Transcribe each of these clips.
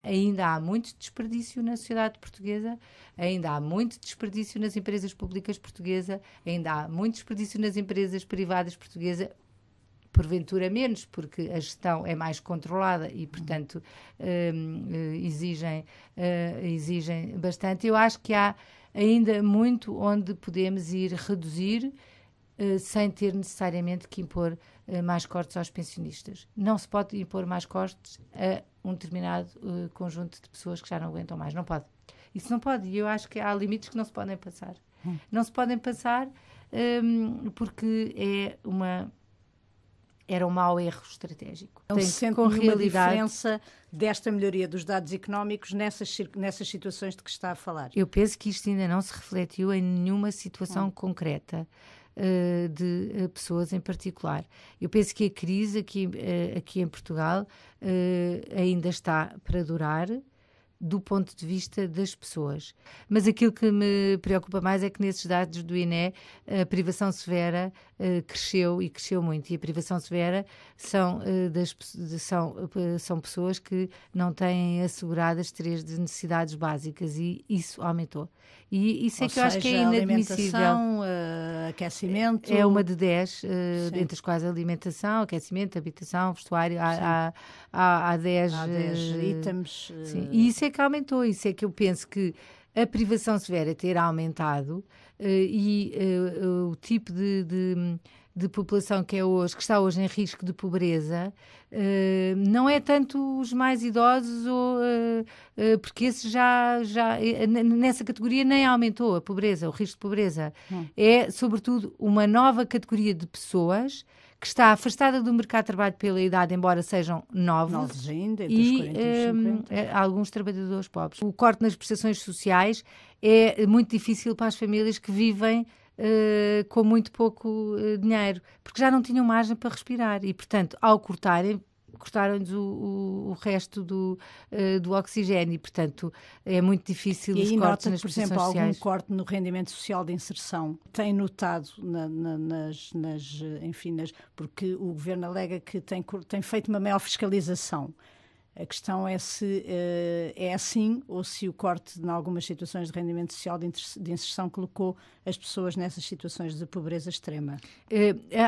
Ainda há muito desperdício na sociedade portuguesa, ainda há muito desperdício nas empresas públicas portuguesas, ainda há muito desperdício nas empresas privadas portuguesas, porventura menos, porque a gestão é mais controlada e, portanto, exigem bastante. Eu acho que há ainda muito onde podemos ir reduzir, sem ter necessariamente que impor mais cortes aos pensionistas. Não se pode impor mais cortes a um determinado conjunto de pessoas que já não aguentam mais. Não pode. Isso não pode. E eu acho que há limites que não se podem passar. Não se podem passar porque era um mau erro estratégico. Não se sente nenhuma diferença desta melhoria dos dados económicos nessas situações de que está a falar? Eu penso que isto ainda não se refletiu em nenhuma situação concreta de pessoas em particular. Eu penso que a crise aqui em Portugal ainda está para durar, do ponto de vista das pessoas. Mas aquilo que me preocupa mais é que nesses dados do INE a privação severa cresceu e cresceu muito. E a privação severa são pessoas que não têm asseguradas 3 necessidades básicas e isso aumentou. E isso é que eu acho que é inadmissível. Alimentação, aquecimento... É uma de 10, entre as quais alimentação, aquecimento, habitação, vestuário, há 10... Há 10 itens... Sim. E isso é que aumentou, isso é que eu penso que a privação severa ter aumentado o tipo de população que está hoje em risco de pobreza, não é tanto os mais idosos, porque esse já nessa categoria nem aumentou a pobreza, o risco de pobreza. É, sobretudo, uma nova categoria de pessoas que está afastada do mercado de trabalho pela idade, embora sejam novos ainda, entre os 40 e os 50. Alguns trabalhadores pobres. O corte nas prestações sociais é muito difícil para as famílias que vivem com muito pouco dinheiro, porque já não tinham margem para respirar e, portanto, ao cortaram-lhes o resto do oxigênio e, portanto, é muito difícil os cortes nas prestações sociais. E aí nota, por exemplo, algum corte no rendimento social de inserção? Tem notado porque o Governo alega que tem feito uma maior fiscalização. A questão é se é assim ou se o corte em algumas situações de rendimento social de inserção colocou as pessoas nessas situações de pobreza extrema.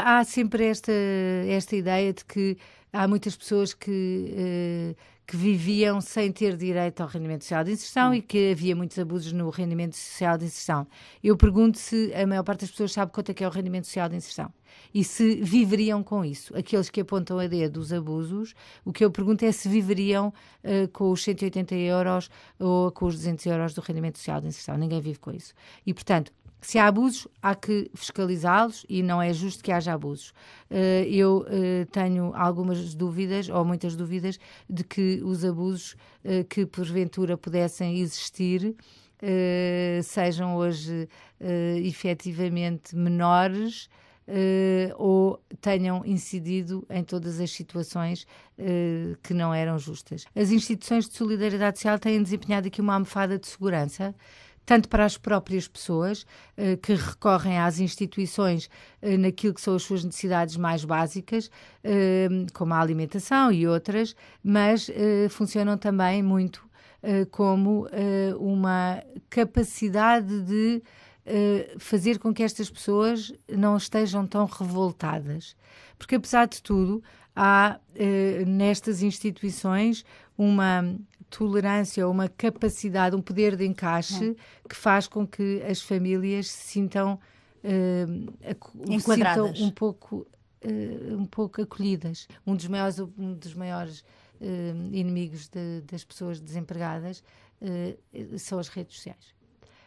Há sempre esta ideia de que há muitas pessoas que viviam sem ter direito ao rendimento social de inserção e que havia muitos abusos no rendimento social de inserção. Eu pergunto se a maior parte das pessoas sabe quanto é que é o rendimento social de inserção e se viveriam com isso. Aqueles que apontam a dedo dos abusos, o que eu pergunto é se viveriam com os 180 euros ou com os 200 euros do rendimento social de inserção. Ninguém vive com isso. E, portanto, se há abusos, há que fiscalizá-los e não é justo que haja abusos. Eu tenho algumas dúvidas, ou muitas dúvidas, de que os abusos que porventura pudessem existir sejam hoje efetivamente menores ou tenham incidido em todas as situações que não eram justas. As instituições de solidariedade social têm desempenhado aqui uma almofada de segurança, tanto para as próprias pessoas que recorrem às instituições naquilo que são as suas necessidades mais básicas, como a alimentação e outras, mas funcionam também muito como uma capacidade de fazer com que estas pessoas não estejam tão revoltadas. Porque, apesar de tudo, há nestas instituições uma tolerância, uma capacidade, um poder de encaixe que faz com que as famílias se sintam enquadradas, um pouco acolhidas. Um dos maiores inimigos das pessoas desempregadas são as redes sociais.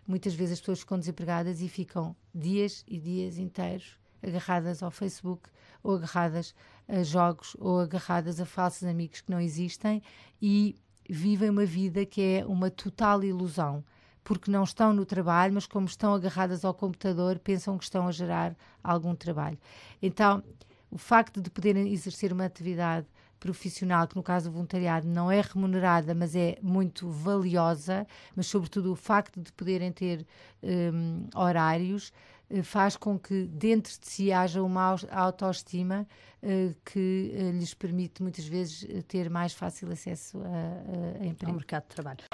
Muitas vezes as pessoas ficam desempregadas e ficam dias e dias inteiros agarradas ao Facebook ou agarradas a jogos ou agarradas a falsos amigos que não existem e vivem uma vida que é uma total ilusão, porque não estão no trabalho, mas como estão agarradas ao computador, pensam que estão a gerar algum trabalho. Então, o facto de poderem exercer uma atividade profissional, que no caso do voluntariado não é remunerada, mas é muito valiosa, mas sobretudo o facto de poderem ter horários, faz com que dentro de si haja uma autoestima que lhes permite muitas vezes ter mais fácil acesso a emprego. Ao mercado de trabalho.